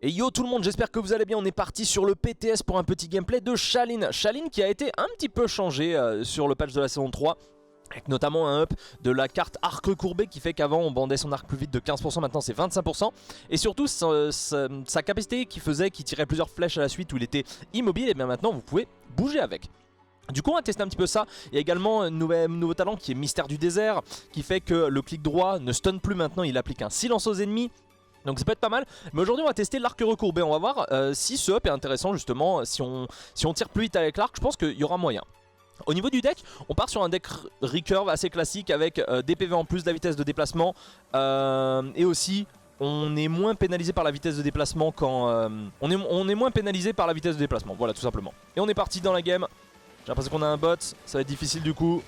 Et yo tout le monde, j'espère que vous allez bien, on est parti sur le PTS pour un petit gameplay de Sha-Lin. Sha-Lin qui a été un petit peu changé sur le patch de la saison 3. Avec notamment un up de la carte arc recourbé qui fait qu'avant on bandait son arc plus vite de 15%, maintenant c'est 25%. Et surtout sa capacité qui tirait plusieurs flèches à la suite où il était immobile, et bien maintenant vous pouvez bouger avec. Du coup on va tester un petit peu ça. Il y a également un nouveau talent qui est Mystère du désert, qui fait que le clic droit ne stun plus maintenant, il applique un silence aux ennemis. Donc ça peut être pas mal, mais aujourd'hui on va tester l'arc recourbé, on va voir si ce up est intéressant justement, si on tire plus vite avec l'arc, je pense qu'il y aura moyen. Au niveau du deck, on part sur un deck recurve assez classique avec des PV en plus, de la vitesse de déplacement, et aussi on est moins pénalisé par la vitesse de déplacement quand... on est moins pénalisé par la vitesse de déplacement, voilà tout simplement. Et on est parti dans la game, j'ai l'impression qu'on a un bot, ça va être difficile du coup.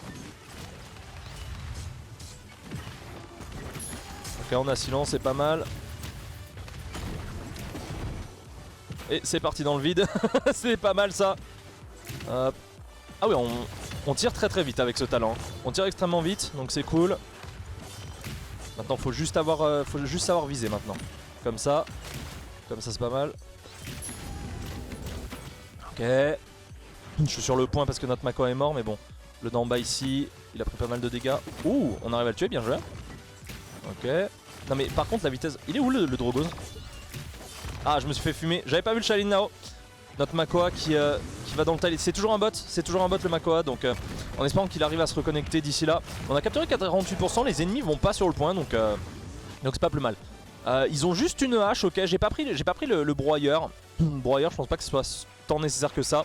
Ok, on a silence, c'est pas mal. Et c'est parti dans le vide, c'est pas mal ça. Hop. Ah oui, on tire très très vite avec ce talent. On tire extrêmement vite, donc c'est cool. Maintenant, faut juste savoir viser maintenant. Comme ça c'est pas mal. Ok. Je suis sur le point parce que notre Mako est mort, mais bon. Le d'en bas ici, il a pris pas mal de dégâts. Ouh, on arrive à le tuer, bien joué. Ok. Non mais par contre la vitesse... Il est où le Drogos? Ah, je me suis fait fumer. J'avais pas vu le Sha-Lin Nao. Notre Makoa qui va dans le taille. C'est toujours un bot le Makoa. Donc en espérant qu'il arrive à se reconnecter d'ici là. On a capturé 48%, les ennemis vont pas sur le point. Donc c'est pas plus mal. Ils ont juste une hache, ok. J'ai pas pris le broyeur. Broyeur, je pense pas que ce soit tant nécessaire que ça.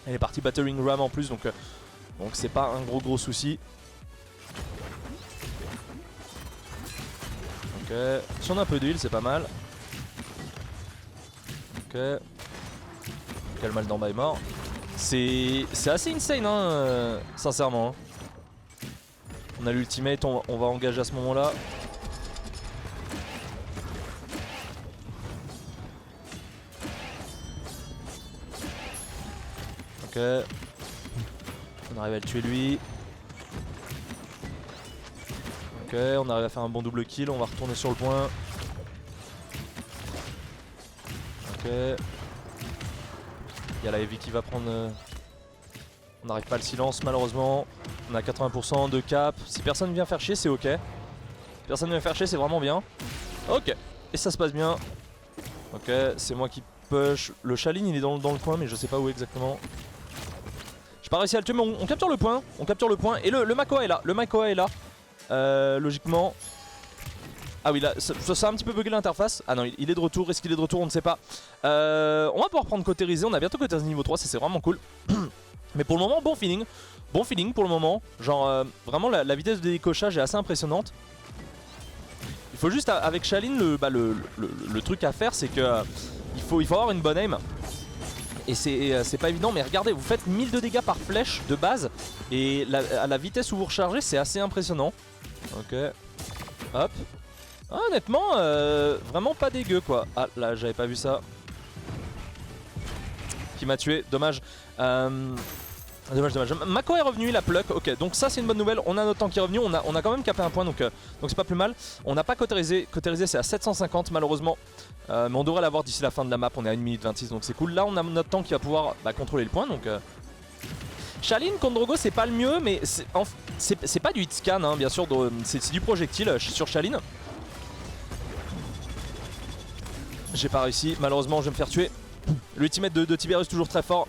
Elle est partie Battering Ram en plus. Donc c'est pas un gros souci. Ok. Si on a un peu d'huile, c'est pas mal. Ok. Quel mal d'en bas est mort. C'est assez insane hein, sincèrement. On a l'ultimate, on va engager à ce moment là. Ok. On arrive à le tuer lui. Ok, on arrive à faire un bon double kill, on va retourner sur le point. Ok. Il y a la heavy qui va prendre... On n'arrive pas le silence malheureusement. On a 80% de cap. Si personne vient faire chier, c'est ok. Si personne vient faire chier, c'est vraiment bien. Ok. Et ça se passe bien. Ok, c'est moi qui push. Le Sha-Lin il est dans le coin mais je sais pas où exactement. J'ai pas réussi à le tuer mais on capture le point. On capture le point. Et le Makoa est là. Le Makoa est là. Logiquement. Ah oui, là, ça a un petit peu bugué l'interface. Ah non, il est de retour. Est-ce qu'il est de retour? On ne sait pas. On va pouvoir prendre cautérisé. On a bientôt cautérisé niveau 3. Ça, c'est vraiment cool. Mais pour le moment, bon feeling. Bon feeling pour le moment. Genre, vraiment, la vitesse de décochage est assez impressionnante. Il faut juste, avec Sha-Lin, le truc à faire, c'est que il faut avoir une bonne aim. Et c'est pas évident. Mais regardez, vous faites 1000 de dégâts par flèche de base. Et à la vitesse où vous rechargez, c'est assez impressionnant. Ok. Hop. Ah, honnêtement, vraiment pas dégueu quoi. Ah là j'avais pas vu ça. Qui m'a tué, dommage. Dommage. Mako est revenu, il a pluck, ok. Donc ça c'est une bonne nouvelle, on a notre temps qui est revenu, on a quand même capé un point donc c'est pas plus mal. On n'a pas cautérisé, c'est à 750 malheureusement. Mais on devrait l'avoir d'ici la fin de la map, on est à 1 minute 26 donc c'est cool. Là on a notre temps qui va pouvoir contrôler le point donc... Sha-Lin contre Drogo c'est pas le mieux mais c'est pas du hit scan hein, bien sûr, c'est du projectile sur Sha-Lin. J'ai pas réussi, malheureusement je vais me faire tuer. L'ultimate de Tiberius toujours très fort.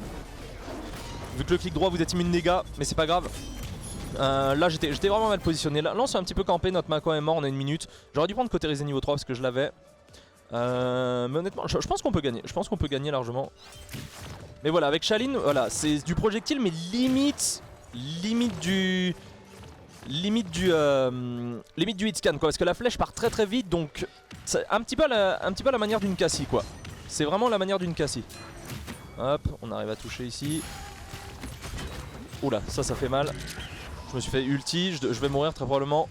Vu que le clic droit vous êtes immune dégâts, mais c'est pas grave. Là j'étais vraiment mal positionné. Là on s'est un petit peu campé, notre Mako est mort, on a 1 minute. J'aurais dû prendre cautérisé niveau 3 parce que je l'avais. Mais honnêtement, je pense qu'on peut gagner. Je pense qu'on peut gagner largement. Mais voilà, avec Sha-Lin, voilà, c'est du projectile, mais limite du hit scan quoi, parce que la flèche part très vite donc c'est un petit peu à la manière d'une Cassie quoi. C'est vraiment la manière d'une Cassie. Hop, on arrive à toucher ici. Oula, ça fait mal. Je me suis fait ulti, je vais mourir très probablement.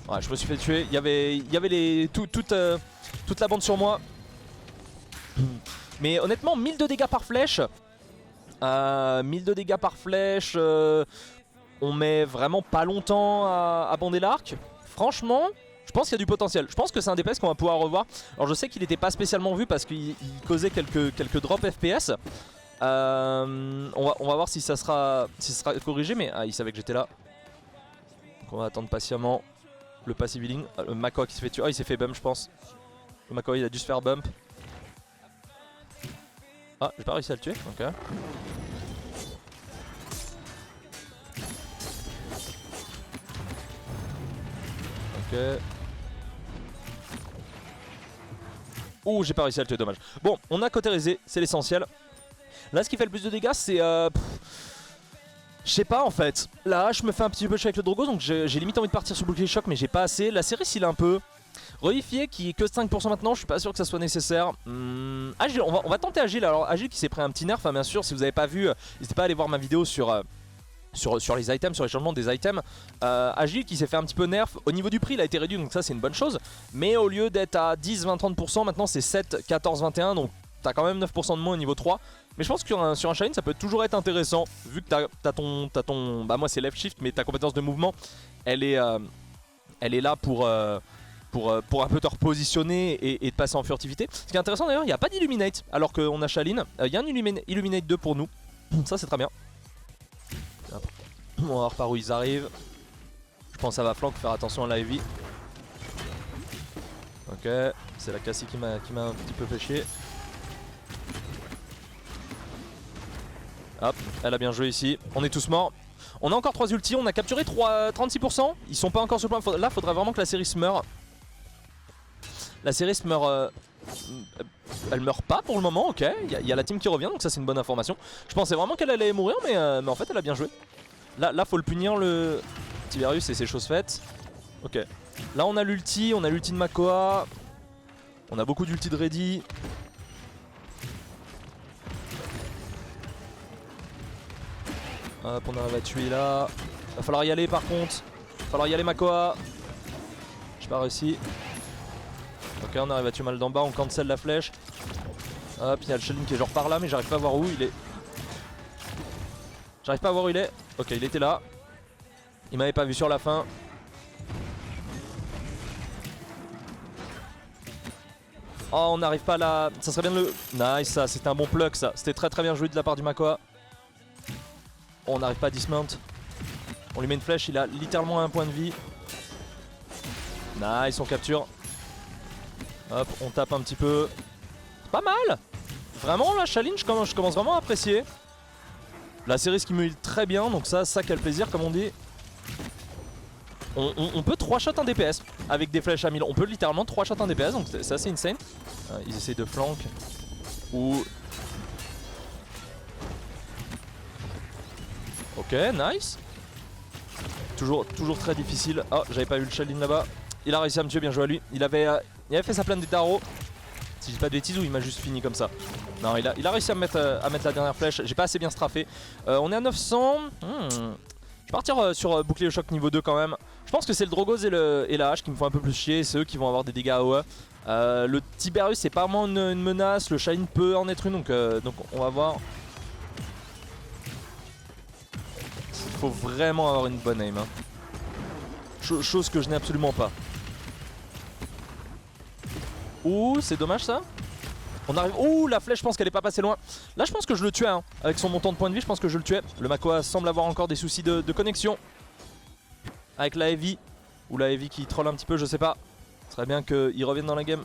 Ouais, je me suis fait tuer. Il y avait toute la bande sur moi. Mais honnêtement, 1000 de dégâts par flèche. 1000 de dégâts par flèche. On met vraiment pas longtemps à bander l'arc. Franchement, Je pense qu'il y a du potentiel. Je pense que c'est un DPS qu'on va pouvoir revoir. Alors je sais qu'il n'était pas spécialement vu parce qu'il causait quelques drops FPS. On va voir si ça sera corrigé. Mais il savait que j'étais là. Donc on va attendre patiemment le passive healing. Le Makoa qui s'est fait tuer. Il s'est fait bump je pense. Le Makoa il a dû se faire bump. Ah, j'ai pas réussi à le tuer. Ok. Ok. Oh, j'ai pas réussi à le tuer, dommage. Bon, on a cautérisé, c'est l'essentiel. Là, ce qui fait le plus de dégâts, c'est... je sais pas en fait. La hache me fait un petit peu chier avec le Drogo, donc j'ai limite envie de partir sur bouclier choc, mais j'ai pas assez. La série, s'il est un peu reifié, qui est que 5% maintenant, je suis pas sûr que ça soit nécessaire. Agile, on va tenter Agile. Alors, Agile qui s'est pris un petit nerf, hein, bien sûr, si vous avez pas vu, n'hésitez pas à aller voir ma vidéo sur les items, sur les changements des items. Agile qui s'est fait un petit peu nerf. Au niveau du prix, il a été réduit, donc ça c'est une bonne chose. Mais au lieu d'être à 10, 20, 30%, maintenant c'est 7, 14, 21. Donc t'as quand même 9% de moins au niveau 3. Mais je pense que sur un Shine ça peut toujours être intéressant. Vu que t'as ton... Bah moi c'est left shift, mais ta compétence de mouvement, elle est là pour un peu te repositionner et de passer en furtivité. Ce qui est intéressant d'ailleurs, il n'y a pas d'Illuminate alors qu'on a Shaline. Il y a un Illuminate 2 pour nous. Ça c'est très bien. On va voir par où ils arrivent. Je pense que ça va flank, faire attention à la heavy. Ok, c'est la Cassie qui m'a un petit peu fait chier. Hop, elle a bien joué ici. On est tous morts. On a encore 3 ultis, on a capturé 36%. Ils sont pas encore sur le point. Là, faudrait vraiment que la série se meure. La série se meurt... elle meurt pas pour le moment, ok. Il y a la team qui revient, donc ça c'est une bonne information. Je pensais vraiment qu'elle allait mourir, mais en fait elle a bien joué. Là faut le punir le Tiberius et c'est chose faite. Ok. Là on a l'ulti de Makoa. On a beaucoup d'ulti de ready. Hop, on arrive à tuer là. Va falloir y aller par contre. Va falloir y aller Makoa. J'ai pas réussi. Ok, on arrive à tuer mal d'en bas, on cancel la flèche. Hop, il y a le Sheldon qui est genre par là, mais j'arrive pas à voir où il est. J'arrive pas à voir où il est. Ok, il était là. Il m'avait pas vu sur la fin. Oh, on n'arrive pas à la... Ça serait bien de le... Nice, ça, c'était un bon pluck ça. C'était très très bien joué de la part du Makoa. Oh, on n'arrive pas à dismount. On lui met une flèche, il a littéralement un point de vie. Nice, on capture. Hop, on tape un petit peu. Pas mal. Vraiment, la Shaline, je commence vraiment à apprécier. La série qui me heal très bien, donc ça quel plaisir comme on dit. On peut 3 shots un DPS avec des flèches à 1000. On peut littéralement 3 shots un DPS, donc c'est assez insane. Ils essayent de flank. Ou... Ok, nice. Toujours très difficile. Oh, j'avais pas vu le Shaline là-bas. Il a réussi à me tuer, bien joué à lui. Il avait fait sa plane des tarots. Si je dis pas de bêtises, ou il m'a juste fini comme ça. Non, il a réussi à mettre la dernière flèche. J'ai pas assez bien straffé. On est à 900. Je vais partir sur bouclier au choc niveau 2 quand même. Je pense que c'est le Drogos et la hache qui me font un peu plus chier. C'est eux qui vont avoir des dégâts AOE. Le Tiberius c'est pas vraiment une menace. Le Shine peut en être une, donc on va voir. Il faut vraiment avoir une bonne aim. Hein. Chose que je n'ai absolument pas. Ouh, c'est dommage ça. On arrive. Ouh, la flèche, je pense qu'elle est pas passée loin. Là, je pense que je le tuais. Hein. Avec son montant de points de vie, je pense que je le tuais. Le Makoa semble avoir encore des soucis de connexion. Avec la Heavy. Ou la Heavy qui troll un petit peu, je sais pas. Ce serait bien qu'il revienne dans la game.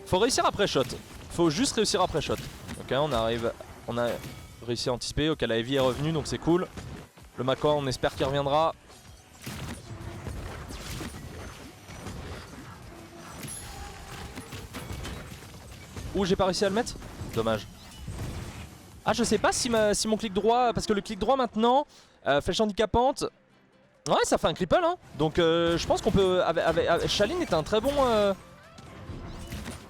Faut réussir après shot. Faut juste réussir après shot. Ok, on arrive. On a réussi à anticiper. Ok, la Heavy est revenue, donc c'est cool. Le Makoa, on espère qu'il reviendra. Ouh, j'ai pas réussi à le mettre. Dommage. Ah, je sais pas si mon clic droit... Parce que le clic droit maintenant, flèche handicapante... Ouais, ça fait un cripple, hein. Donc je pense qu'on peut... Shaline est un très bon...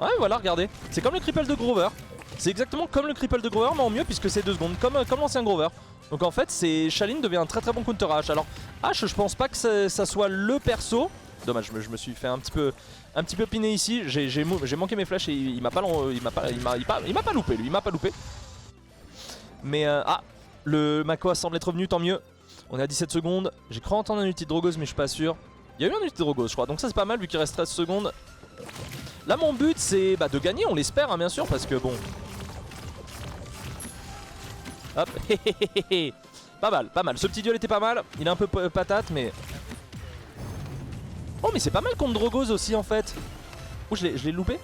Ouais, voilà, regardez. C'est comme le cripple de Grover. C'est exactement comme le cripple de Grover, mais en mieux, puisque c'est 2 secondes. Comme l'ancien Grover. Donc en fait, Shaline devient un très très bon counter H. Alors, H, je pense pas que ça soit le perso. Dommage, je me suis fait un petit peu piner ici. J'ai manqué mes flèches et il m'a pas loupé lui, il m'a pas loupé. Mais le Makoa semble être revenu, tant mieux. On est à 17 secondes. J'ai cru entendre un ulti de Drogos mais je suis pas sûr. Il y a eu un ulti de Drogos je crois, donc ça c'est pas mal vu qu'il reste 13 secondes. Là mon but c'est de gagner, on l'espère hein, bien sûr, parce que bon... Hop, pas mal, pas mal. Ce petit duel était pas mal, il est un peu patate mais... Oh mais c'est pas mal contre Drogos aussi en fait. Oh je l'ai loupé.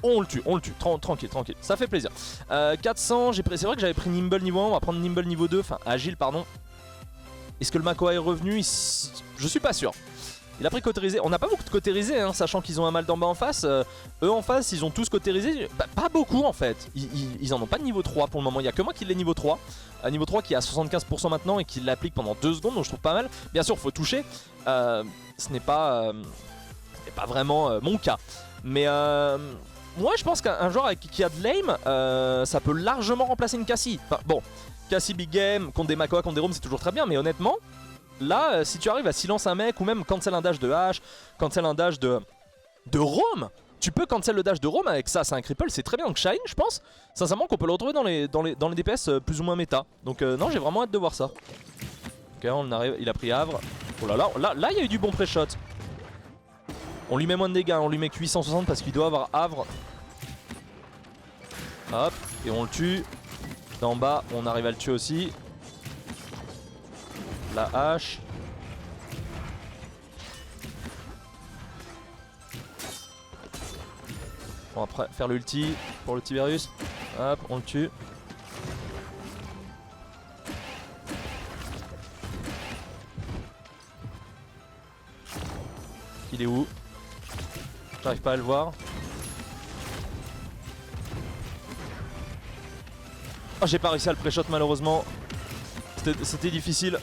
Oh on le tue, tranquille, tranquille, ça fait plaisir. 400, c'est vrai que j'avais pris Nimble niveau 1, on va prendre Nimble niveau 2, enfin Agile pardon. Est-ce que le Makoa est revenu? Je suis pas sûr. Il a pris cautérisé, on n'a pas beaucoup de cautérisé hein, sachant qu'ils ont un mal d'en bas en face. Eux en face ils ont tous cautérisé, pas beaucoup en fait. Ils en ont pas de niveau 3 pour le moment, il y a que moi qui l'ai niveau 3. Niveau 3 qui est à 75% maintenant et qui l'applique pendant 2 secondes, donc je trouve pas mal. Bien sûr faut toucher, ce n'est pas vraiment mon cas. Mais moi je pense qu'un joueur qui a de l'aim, ça peut largement remplacer une Cassie. Enfin, bon, Cassie big game, contre des Makoa, contre des Roms c'est toujours très bien, mais honnêtement, là si tu arrives à silence un mec ou même cancel un dash de H, cancel un dash de Rom, tu peux cancel le dash de Rom avec ça, c'est un cripple, c'est très bien. Donc Shine je pense, sincèrement qu'on peut le retrouver dans les DPS plus ou moins méta. Donc non j'ai vraiment hâte de voir ça. Ok on arrive, il a pris Havre. Oh là là, là il y a eu du bon pré-shot. On lui met moins de dégâts, on lui met que 860 parce qu'il doit avoir Havre. Hop, et on le tue. D'en bas, on arrive à le tuer aussi. La hache. On va faire l'ulti pour le Tiberius. Hop, on le tue. Il est où? J'arrive pas à le voir. Oh, j'ai pas réussi à le pré-shot malheureusement. C'était difficile.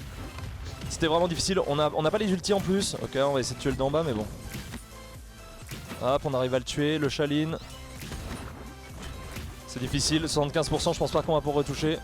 C'était vraiment difficile. On a pas les ultis en plus. Ok, on va essayer de tuer le d'en bas, mais bon. Hop, on arrive à le tuer. Le Shaline. C'est difficile. 75%, je pense pas qu'on va pouvoir retoucher.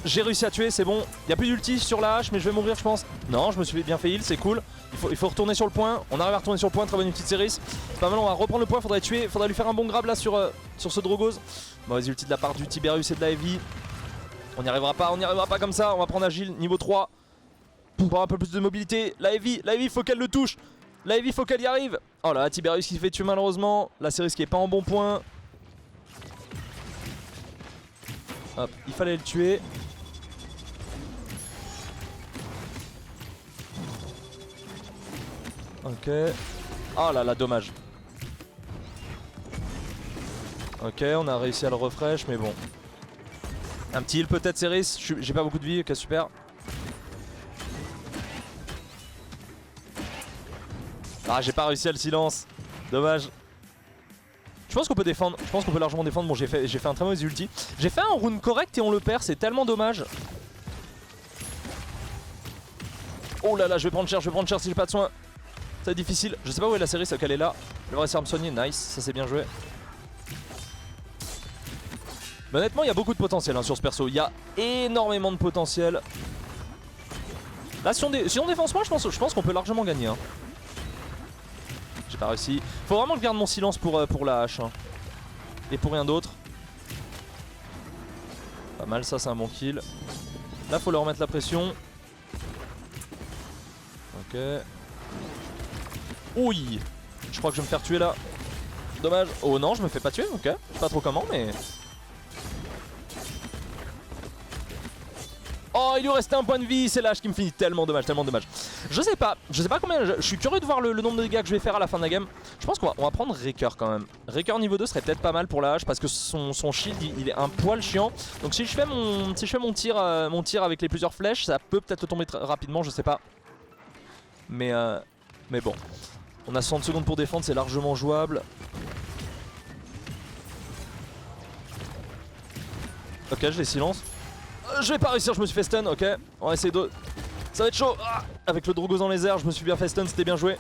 J'ai réussi à tuer, c'est bon. Il n'y a plus d'ulti sur la hache, mais je vais mourir, je pense. Non, je me suis bien fait heal, c'est cool. Il faut retourner sur le point. On arrive à retourner sur le point, très bonne ulti de Seris. C'est pas mal, on va reprendre le point. Faudrait tuer, faudrait lui faire un bon grab là sur ce Drogos. Mauvaise ulti de la part du Tiberius et de la Heavy. On n'y arrivera pas comme ça. On va prendre Agile, niveau 3. Pour avoir un peu plus de mobilité. La Heavy, faut qu'elle le touche. La Heavy, faut qu'elle y arrive. Oh là, Tiberius qui se fait tuer malheureusement. La Seris qui est pas en bon point. Hop, il fallait le tuer. Ok. Oh là là, dommage. Ok, on a réussi à le refresh, mais bon. Un petit heal peut-être, Seris. J'ai pas beaucoup de vie, ok, super. Ah, j'ai pas réussi à le silence. Dommage. Je pense qu'on peut défendre. Je pense qu'on peut largement défendre. Bon, j'ai fait un très mauvais ulti. J'ai fait un rune correct et on le perd, c'est tellement dommage. Oh là là, je vais prendre cher si j'ai pas de soin. C'est difficile, je sais pas où est la série, c'est qu'elle est là. Je vais essayer de me soigner, nice, ça c'est bien joué. Mais honnêtement il y a beaucoup de potentiel hein, sur ce perso, il y a énormément de potentiel. Là si on défense moi je pense qu'on peut largement gagner hein. J'ai pas réussi. Faut vraiment que je garde mon silence pour la hache hein. Et pour rien d'autre. Pas mal ça, c'est un bon kill. Là faut leur remettre la pression. Ok. Oui, je crois que je vais me faire tuer là. Dommage. Oh non, je me fais pas tuer, ok. Je sais pas trop comment, mais... Oh, il lui restait un point de vie, c'est l'âge qui me finit. Tellement dommage, tellement dommage. Je sais pas combien... Je suis curieux de voir le nombre de dégâts que je vais faire à la fin de la game. Je pense qu'on va prendre Raker quand même. Raker niveau 2 serait peut-être pas mal pour la hache parce que son shield, il est un poil chiant. Donc si je fais mon tir avec les plusieurs flèches, ça peut peut-être tomber rapidement, je sais pas. Mais bon. On a 60 secondes pour défendre, c'est largement jouable. Ok, je les silence. Je vais pas réussir, je me suis fait stun, ok. On va essayer de... Ça va être chaud. Avec le Drogos dans les airs, je me suis bien fait stun, c'était bien joué.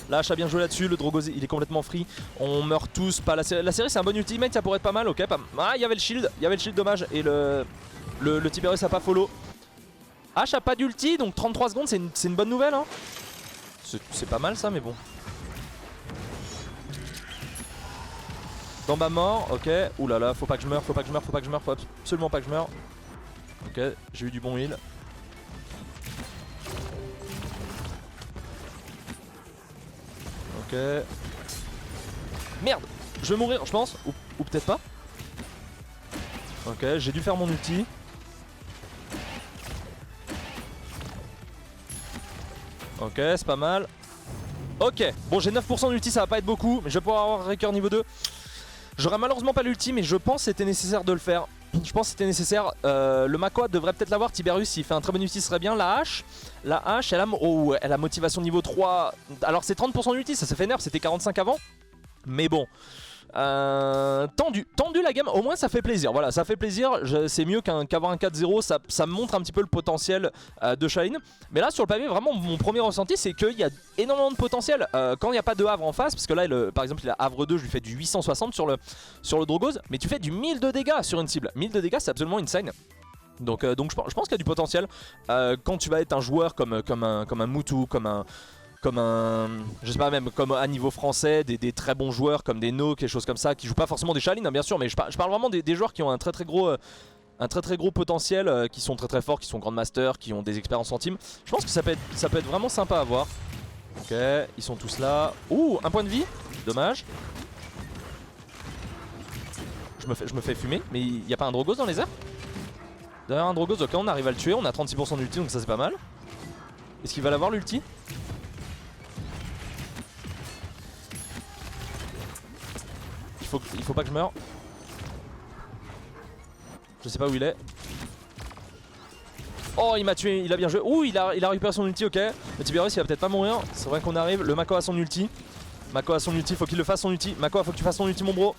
La hache a bien joué là-dessus, le Drogos il est complètement free. On meurt tous, pas la série c'est un bon ultimate, ça pourrait être pas mal, ok. Ah, il y avait le shield, dommage. Et le Tiberius a pas follow. Hache a pas d'ulti, donc 33 secondes, c'est une bonne nouvelle hein. C'est pas mal ça, mais bon. Dans bas mort, ok. Ouh là là, faut pas que je meure, faut pas que je meure, faut pas que je meure, faut absolument pas que je meure. Ok, j'ai eu du bon heal. Ok. Merde, je vais mourir je pense, ou peut-être pas. Ok, j'ai dû faire mon ulti. Ok, c'est pas mal. Ok, bon j'ai 9% d'ulti, ça va pas être beaucoup, mais je vais pouvoir avoir Raker niveau 2. J'aurais malheureusement pas l'ulti, mais je pense que c'était nécessaire de le faire. Je pense que c'était nécessaire. Le Makoa devrait peut-être l'avoir. Tiberius, s'il fait un très bon ulti, ce serait bien. La hache, elle a motivation niveau 3. Alors c'est 30% d'ulti, ça s'est fait nerf, c'était 45 avant. Mais bon. Tendu la game, au moins ça fait plaisir. Voilà, ça fait plaisir. C'est mieux qu'avoir un 4-0. Ça me montre un petit peu le potentiel de Shaolin. Mais là, sur le papier, vraiment, mon premier ressenti, c'est qu'il y a énormément de potentiel. Quand il n'y a pas de Havre en face, parce que là, par exemple, il a Havre 2, je lui fais du 860 sur le Drogos. Mais tu fais du 1000 de dégâts sur une cible. 1000 de dégâts, c'est absolument insane. Donc je pense qu'il y a du potentiel. Quand tu vas être un joueur comme un Mutu, je sais pas, même comme à niveau français, des très bons joueurs comme des No, quelque chose comme ça, qui jouent pas forcément des Shaolin, hein, bien sûr, mais je parle vraiment des joueurs qui ont un très gros potentiel, qui sont très forts, qui sont Grandmaster, qui ont des expériences en team. Je pense que ça peut être vraiment sympa à voir. Ok, ils sont tous là. Ouh, un point de vie, dommage. Je me fais fumer, mais il n'y a pas un Drogos dans les airs? Derrière un Drogos, ok, on arrive à le tuer, on a 36% d'ulti, donc ça c'est pas mal. Est-ce qu'il va l'avoir l'ulti? Il faut pas que je meure. Je sais pas où il est. Oh, il m'a tué, il a bien joué. Ouh, il a récupéré son ulti, ok. Le Tiberius, il va peut-être pas mourir. C'est vrai qu'on arrive. Le Mako a son ulti. Mako a son ulti, faut qu'il le fasse son ulti. Mako, faut que tu fasses ton ulti, mon bro.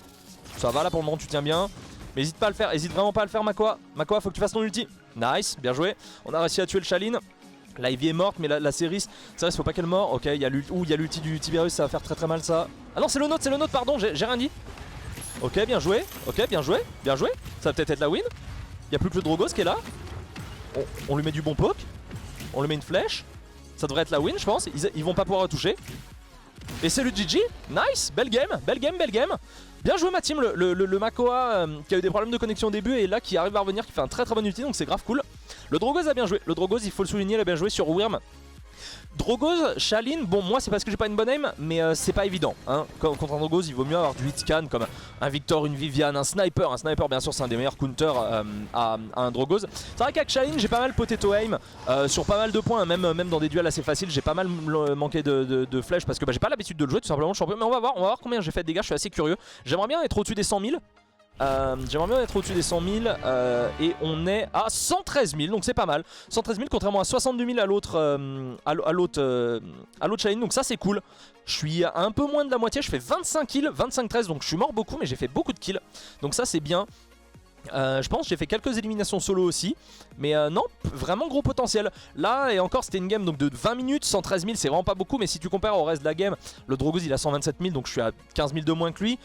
Ça va là pour le moment, tu tiens bien. Mais hésite pas à le faire, hésite vraiment pas à le faire, Mako. Mako, faut que tu fasses ton ulti. Nice, bien joué. On a réussi à tuer le Shaolin. La Ivy est morte, mais la Céris, il faut pas qu'elle meure. Ok, il y a l'ulti du Tiberius, ça va faire très mal ça. Ah non, c'est le nôtre, pardon, j'ai rien dit. Ok, bien joué, bien joué. Ça va peut-être être la win. Il y a plus que le Drogos qui est là. On lui met du bon poke. On lui met une flèche. Ça devrait être la win, je pense. Ils vont pas pouvoir retoucher. Et c'est le GG. Nice, belle game. Bien joué ma team, le Makoa qui a eu des problèmes de connexion au début et là qui arrive à revenir, qui fait un très bon ulti, donc c'est grave cool. Le Drogos a bien joué, le Drogos il faut le souligner, il a bien joué sur Wyrm. Drogos, Shaolin, bon moi c'est parce que j'ai pas une bonne aim, mais c'est pas évident hein. Contre un Drogos il vaut mieux avoir du hitscan comme un Victor, une Viviane, un sniper bien sûr c'est un des meilleurs counters à un Drogos. C'est vrai qu'avec Shaolin j'ai pas mal potato aim sur pas mal de points, même dans des duels assez faciles j'ai pas mal manqué de flèches parce que j'ai pas l'habitude de le jouer tout simplement le champion. Mais on va voir combien j'ai fait de dégâts, je suis assez curieux. J'aimerais bien être au-dessus des 100 000. Et on est à 113 000 donc c'est pas mal. 113 000 contrairement à 62 000 à l'autre Shaolin, donc ça c'est cool. Je suis à un peu moins de la moitié, je fais 25 kills, 25-13 donc je suis mort beaucoup mais j'ai fait beaucoup de kills. Donc ça c'est bien. Je pense que j'ai fait quelques éliminations solo aussi. Mais non, vraiment gros potentiel. Là et encore c'était une game donc de 20 minutes, 113 000 c'est vraiment pas beaucoup. Mais si tu compares au reste de la game, le Drogos il a 127 000 donc je suis à 15 000 de moins que lui.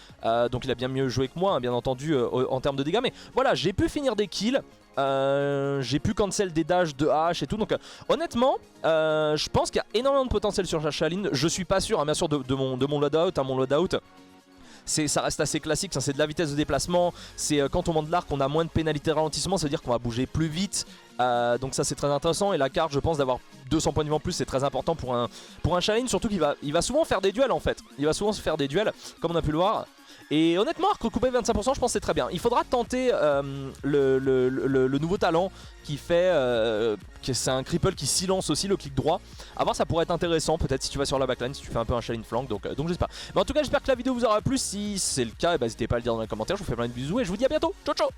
Donc il a bien mieux joué que moi hein, bien entendu en termes de dégâts. Mais voilà, j'ai pu finir des kills. J'ai pu cancel des dashs de hache et tout. Donc honnêtement je pense qu'il y a énormément de potentiel sur Shaolin. Je suis pas sûr hein, bien sûr de mon loadout hein, mon loadout ça reste assez classique, c'est de la vitesse de déplacement. C'est quand on monte l'arc on a moins de pénalité de ralentissement, ça veut dire qu'on va bouger plus vite. Donc ça c'est très intéressant. Et la carte je pense d'avoir 200 points de vie en plus c'est très important pour un Shaolin. Surtout qu'il va souvent faire des duels en fait. Il va souvent se faire des duels comme on a pu le voir. Et honnêtement arc recoupé 25% je pense que c'est très bien. Il faudra tenter le nouveau talent qui fait c'est un cripple qui silence aussi le clic droit. À voir ça pourrait être intéressant peut-être si tu vas sur la backline, si tu fais un peu un Shaolin flank. Donc j'espère. Mais en tout cas j'espère que la vidéo vous aura plu. Si c'est le cas n'hésitez pas à le dire dans les commentaires. Je vous fais plein de bisous et je vous dis à bientôt. Ciao ciao.